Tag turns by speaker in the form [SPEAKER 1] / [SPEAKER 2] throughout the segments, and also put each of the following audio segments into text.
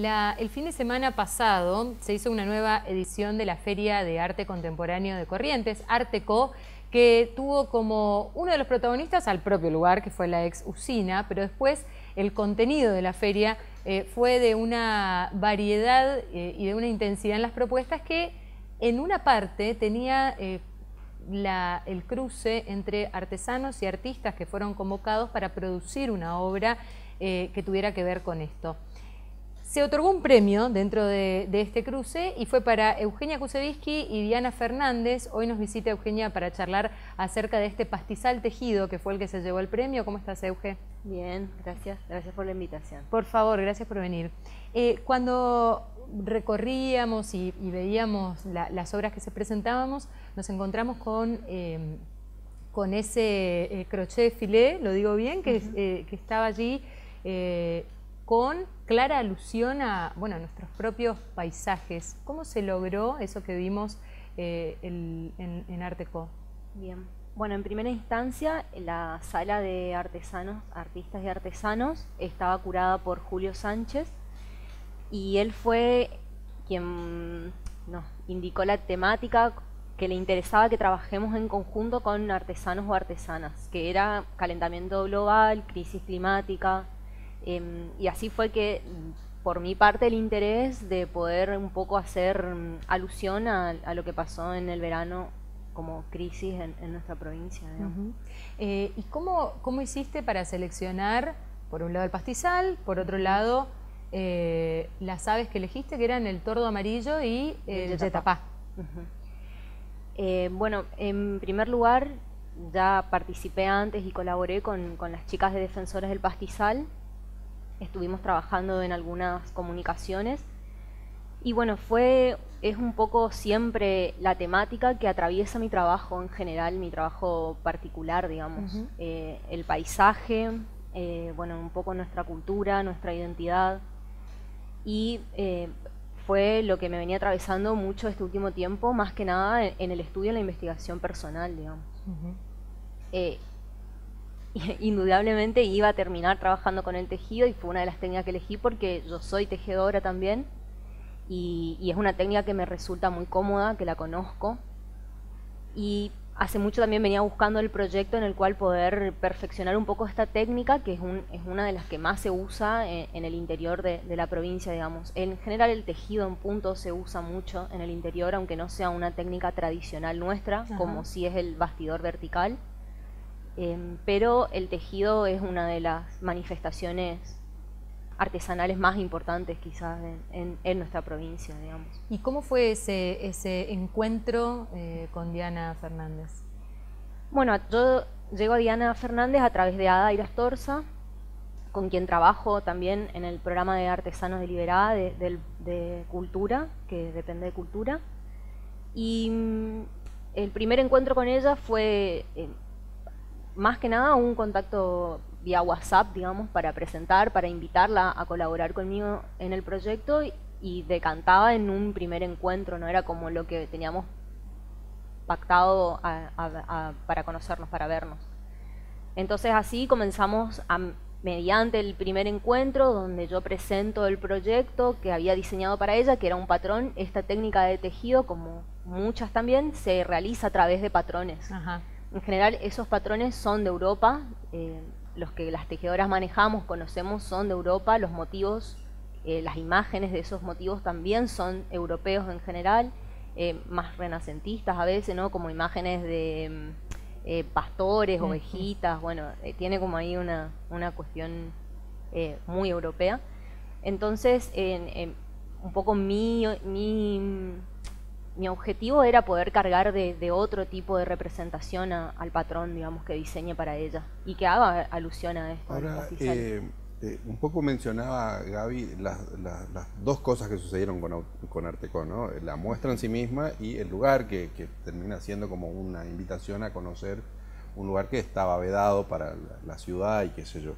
[SPEAKER 1] El fin de semana pasado se hizo una nueva edición de la Feria de Arte Contemporáneo de Corrientes, Arteco, que tuvo como uno de los protagonistas al propio lugar, que fue la ex usina, pero después el contenido de la feria fue de una variedad y de una intensidad en las propuestas que en una parte tenía el cruce entre artesanos y artistas que fueron convocados para producir una obra que tuviera que ver con esto. Se otorgó un premio dentro de este cruce y fue para Eugenia Kusevitzky y Diana Fernández. Hoy nos visita Eugenia para charlar acerca de este pastizal tejido que fue el que se llevó el premio. ¿Cómo estás, Euge?
[SPEAKER 2] Bien, gracias. Gracias por la invitación.
[SPEAKER 1] Por favor, gracias por venir. Cuando recorríamos y veíamos las obras que se presentábamos, nos encontramos con ese crochet filé, lo digo bien, que estaba allí con clara alusión a, a nuestros propios paisajes. ¿Cómo se logró eso que vimos en Arteco?
[SPEAKER 2] Bien. Bueno, en primera instancia, la sala de artesanos, artistas y artesanos, estaba curada por Julio Sánchez y él fue quien nos indicó la temática que le interesaba que trabajemos en conjunto con artesanos o artesanas, que era calentamiento global, crisis climática. Y así fue que, por mi parte, el interés de poder un poco hacer alusión a lo que pasó en el verano como crisis en nuestra provincia.
[SPEAKER 1] ¿Y cómo hiciste para seleccionar, por un lado el pastizal, por otro lado las aves que elegiste, que eran el tordo amarillo y el yetapá?
[SPEAKER 2] Bueno, en primer lugar, ya participé antes y colaboré con las chicas de Defensoras del Pastizal. Estuvimos trabajando en algunas comunicaciones y bueno, es un poco siempre la temática que atraviesa mi trabajo en general, mi trabajo particular, digamos. El paisaje, bueno, un poco nuestra cultura, nuestra identidad, y fue lo que me venía atravesando mucho este último tiempo, más que nada en el estudio y la investigación personal, digamos. Indudablemente iba a terminar trabajando con el tejido y fue una de las técnicas que elegí porque yo soy tejedora también y es una técnica que me resulta muy cómoda, que la conozco, y hace mucho también venía buscando el proyecto en el cual poder perfeccionar un poco esta técnica, que es una de las que más se usa en el interior de la provincia, digamos. En general el tejido en punto se usa mucho en el interior, aunque no sea una técnica tradicional nuestra, como sí es el bastidor vertical. Pero el tejido es una de las manifestaciones artesanales más importantes quizás en nuestra provincia, digamos.
[SPEAKER 1] ¿Y cómo fue ese encuentro con Diana Fernández?
[SPEAKER 2] Bueno, yo llego a Diana Fernández a través de Ada Irastorza, con quien trabajo también en el programa de Artesanos de Liberada de Cultura, que depende de Cultura. Y el primer encuentro con ella fue más que nada un contacto vía WhatsApp, digamos, para presentar, para invitarla a colaborar conmigo en el proyecto, y decantaba en un primer encuentro, no era como lo que teníamos pactado para conocernos, para vernos. Entonces así comenzamos mediante el primer encuentro, donde yo presento el proyecto que había diseñado para ella, que era un patrón. Esta técnica de tejido, como muchas también, se realiza a través de patrones. En general esos patrones son de Europa, los que las tejedoras manejamos, conocemos, son de Europa. Los motivos, las imágenes de esos motivos también son europeos en general, más renacentistas a veces, ¿no? Como imágenes de pastores, ovejitas, bueno, tiene como ahí una cuestión muy europea. Entonces, un poco mi objetivo era poder cargar de otro tipo de representación al patrón, digamos, que diseñe para ella y que haga alusión a esto.
[SPEAKER 3] Ahora, un poco mencionaba Gaby las dos cosas que sucedieron con Arteco, ¿no? La muestra en sí misma y el lugar que termina siendo como una invitación a conocer un lugar que estaba vedado para la ciudad y qué sé yo.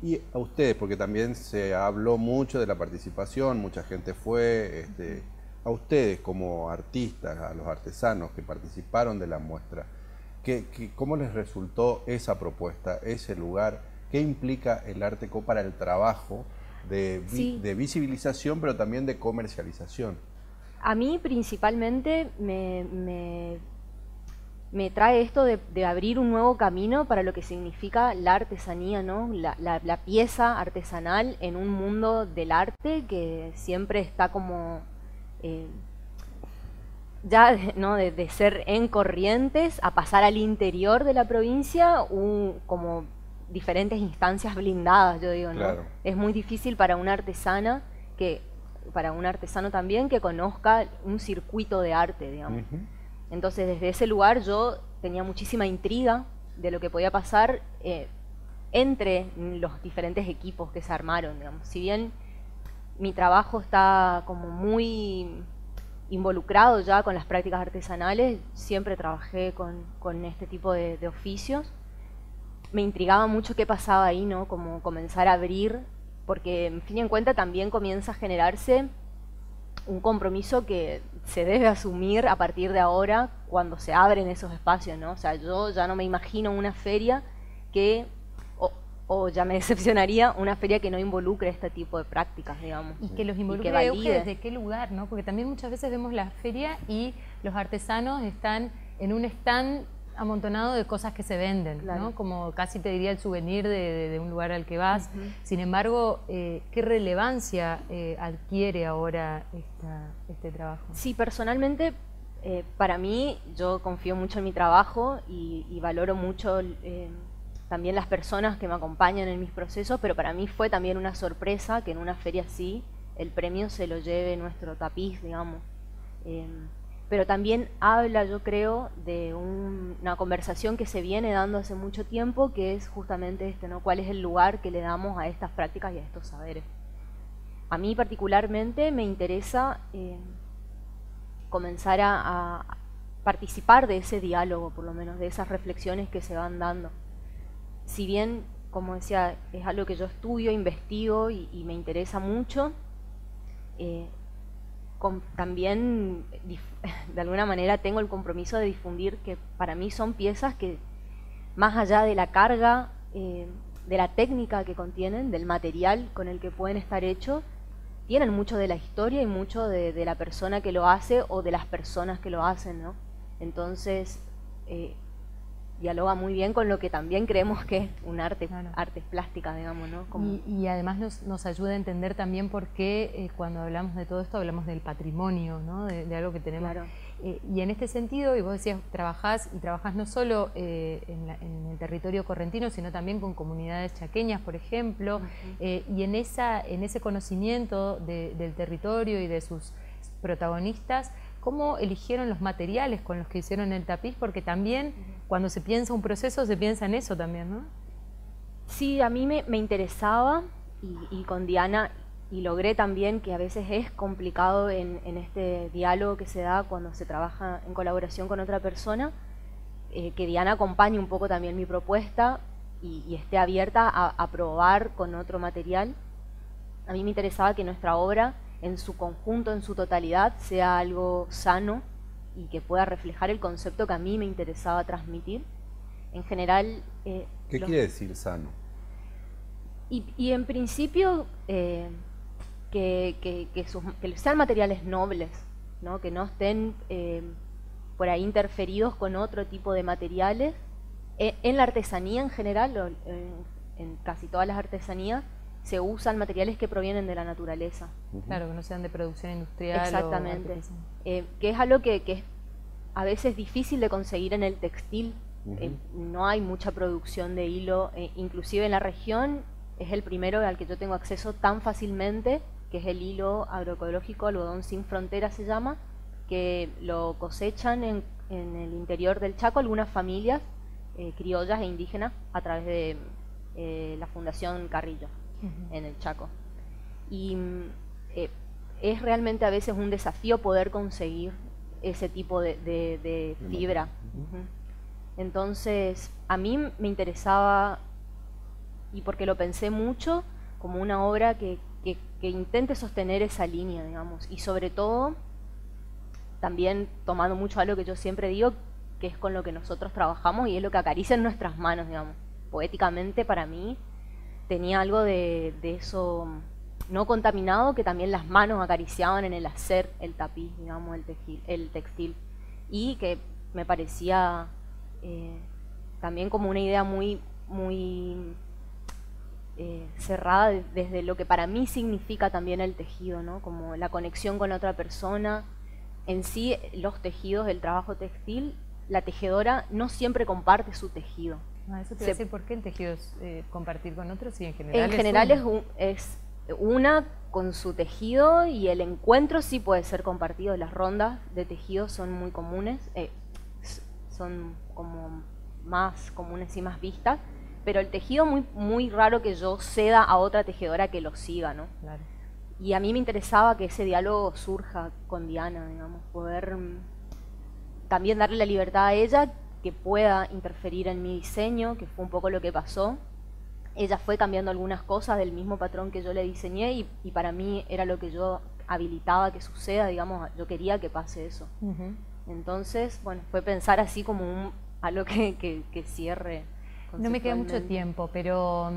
[SPEAKER 3] Y a ustedes, porque también se habló mucho de la participación, mucha gente fue, a ustedes como artistas, a los artesanos que participaron de la muestra, ¿cómo les resultó esa propuesta, ese lugar? ¿Qué implica el Arteco para el trabajo
[SPEAKER 2] Sí.
[SPEAKER 3] de visibilización, pero también de comercialización.
[SPEAKER 2] A mí principalmente me trae esto de abrir un nuevo camino para lo que significa la artesanía, ¿no? La pieza artesanal en un mundo del arte que siempre está como ya ¿no? de ser en Corrientes a pasar al interior de la provincia, como diferentes instancias blindadas, yo digo, ¿no?
[SPEAKER 3] Claro.
[SPEAKER 2] Es muy difícil para una artesana para un artesano también que conozca un circuito de arte, digamos. Entonces, desde ese lugar yo tenía muchísima intriga de lo que podía pasar entre los diferentes equipos que se armaron, digamos. Si bien mi trabajo está como muy involucrado ya con las prácticas artesanales, siempre trabajé con este tipo de oficios. Me intrigaba mucho qué pasaba ahí, ¿no? Como comenzar a abrir, porque en fin y en cuenta también comienza a generarse un compromiso que se debe asumir a partir de ahora cuando se abren esos espacios, ¿no? O sea, yo ya no me imagino una feria que, o ya me decepcionaría, una feria que no involucre este tipo de prácticas, digamos.
[SPEAKER 1] Y que los involucre desde qué lugar, ¿no? Porque también muchas veces vemos la feria y los artesanos están en un stand amontonado de cosas que se venden,
[SPEAKER 2] claro,
[SPEAKER 1] ¿no? Como casi te diría el souvenir de un lugar al que vas. Sin embargo, ¿qué relevancia adquiere ahora este trabajo?
[SPEAKER 2] Sí, personalmente, para mí, yo confío mucho en mi trabajo y valoro mucho también las personas que me acompañan en mis procesos, pero para mí fue también una sorpresa que en una feria así el premio se lo lleve nuestro tapiz, digamos. Pero también habla, yo creo, de una conversación que se viene dando hace mucho tiempo, que es justamente ¿no? ¿Cuál es el lugar que le damos a estas prácticas y a estos saberes? A mí particularmente me interesa comenzar a participar de ese diálogo, por lo menos, de esas reflexiones que se van dando. Si bien, como decía, es algo que yo estudio, investigo y me interesa mucho, también de alguna manera tengo el compromiso de difundir que para mí son piezas que, más allá de la carga, de la técnica que contienen, del material con el que pueden estar hechos, tienen mucho de la historia y mucho de la persona que lo hace o de las personas que lo hacen, ¿no? Entonces, dialoga muy bien con lo que también creemos que es un arte, claro, artes plásticas, digamos, ¿no?
[SPEAKER 1] Y además nos ayuda a entender también por qué cuando hablamos de todo esto hablamos del patrimonio, ¿no? De algo que tenemos.
[SPEAKER 2] Claro.
[SPEAKER 1] Y en este sentido, y vos decías, trabajás no solo en el territorio correntino, sino también con comunidades chaqueñas, por ejemplo, y en ese conocimiento del territorio y de sus protagonistas, ¿cómo eligieron los materiales con los que hicieron el tapiz? Porque también cuando se piensa un proceso se piensa en eso también, ¿no?
[SPEAKER 2] Sí, a mí me interesaba y con Diana, y logré también que a veces es complicado en este diálogo que se da cuando se trabaja en colaboración con otra persona, que Diana acompañe un poco también mi propuesta y esté abierta a probar con otro material. A mí me interesaba que nuestra obra en su conjunto, en su totalidad, sea algo sano y que pueda reflejar el concepto que a mí me interesaba transmitir. En general...
[SPEAKER 3] ¿Qué quiere decir sano?
[SPEAKER 2] Y en principio, que sean materiales nobles, ¿no? Que no estén por ahí interferidos con otro tipo de materiales. En la artesanía en general, en casi todas las artesanías, se usan materiales que provienen de la naturaleza.
[SPEAKER 1] Claro, que no sean de producción industrial.
[SPEAKER 2] Exactamente. Que es algo que es a veces difícil de conseguir en el textil. No hay mucha producción de hilo, inclusive en la región es el primero al que yo tengo acceso tan fácilmente, que es el hilo agroecológico, algodón sin fronteras se llama, que lo cosechan en el interior del Chaco algunas familias criollas e indígenas a través de la Fundación Carrillo. En el Chaco. Y es realmente a veces un desafío poder conseguir ese tipo de fibra. Entonces, a mí me interesaba, y porque lo pensé mucho, como una obra que intente sostener esa línea, digamos, y sobre todo, también tomando mucho algo que yo siempre digo, que es con lo que nosotros trabajamos y es lo que acaricia en nuestras manos, digamos. Poéticamente, para mí, tenía algo de eso no contaminado, que también las manos acariciaban en el hacer el tapiz, digamos, el textil. Y que me parecía también como una idea muy cerrada desde lo que para mí significa también el tejido, ¿no? Como la conexión con otra persona. En sí, los tejidos, el trabajo textil, la tejedora no siempre comparte su tejido.
[SPEAKER 1] Eso te iba a decir, ¿por qué el tejido es compartir con otros y en general?
[SPEAKER 2] En general es una con su tejido, y el encuentro sí puede ser compartido. Las rondas de tejido son muy comunes, son como más comunes y más vistas, pero el tejido muy raro que yo ceda a otra tejedora que lo siga, ¿no?
[SPEAKER 1] Claro.
[SPEAKER 2] Y a mí me interesaba que ese diálogo surja con Diana, digamos, poder también darle la libertad a ella, que pueda interferir en mi diseño, que fue un poco lo que pasó. Ella fue cambiando algunas cosas del mismo patrón que yo le diseñé, y para mí era lo que yo habilitaba que suceda, digamos, yo quería que pase eso. Entonces, bueno, fue pensar así como algo que cierre.
[SPEAKER 1] No me queda mucho tiempo, pero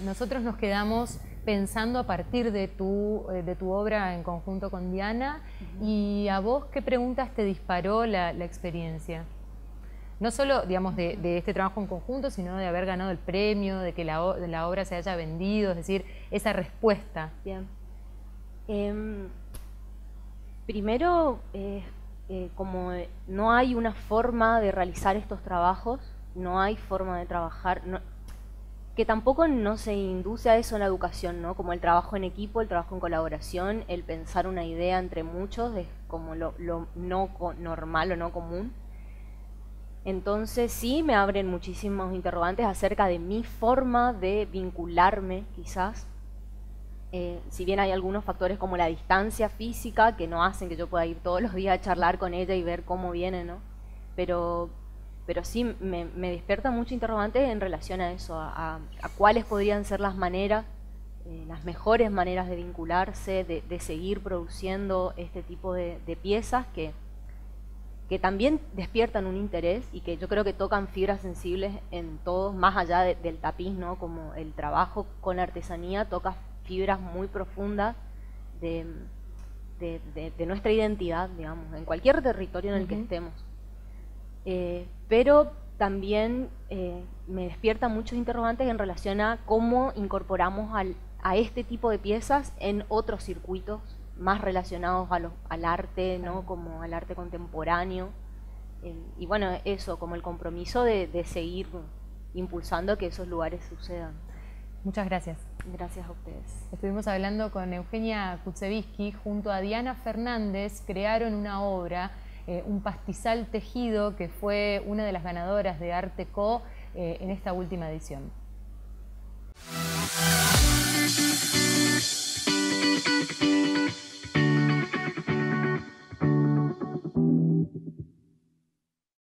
[SPEAKER 1] nosotros nos quedamos pensando a partir de tu obra en conjunto con Diana. ¿Y a vos qué preguntas te disparó la experiencia? No solo, digamos, de este trabajo en conjunto, sino de haber ganado el premio, de que la obra se haya vendido, es decir, esa respuesta.
[SPEAKER 2] Bien. Primero, como no hay una forma de realizar estos trabajos, no hay forma de trabajar, que tampoco no se induce a eso en la educación, ¿no? Como el trabajo en equipo, el trabajo en colaboración, el pensar una idea entre muchos, es como lo no normal o no común. Entonces sí me abren muchísimos interrogantes acerca de mi forma de vincularme, quizás. Si bien hay algunos factores como la distancia física que no hacen que yo pueda ir todos los días a charlar con ella y ver cómo viene, ¿no? Pero sí me despierta mucho interrogantes en relación a eso, a cuáles podrían ser las maneras, las mejores maneras de vincularse, de seguir produciendo este tipo de piezas que también despiertan un interés y que yo creo que tocan fibras sensibles en todos, más allá del tapiz, ¿no? Como el trabajo con la artesanía toca fibras muy profundas de nuestra identidad, digamos, en cualquier territorio en el que estemos. Pero también me despierta muchos interrogantes en relación a cómo incorporamos a este tipo de piezas en otros circuitos más relacionados al arte, ¿no? Como al arte contemporáneo. Y bueno, eso, como el compromiso de seguir impulsando que esos lugares sucedan.
[SPEAKER 1] Muchas gracias.
[SPEAKER 2] Gracias a ustedes.
[SPEAKER 1] Estuvimos hablando con Eugenia Kuczewski. Junto a Diana Fernández crearon una obra, un pastizal tejido, que fue una de las ganadoras de Arte Co en esta última edición.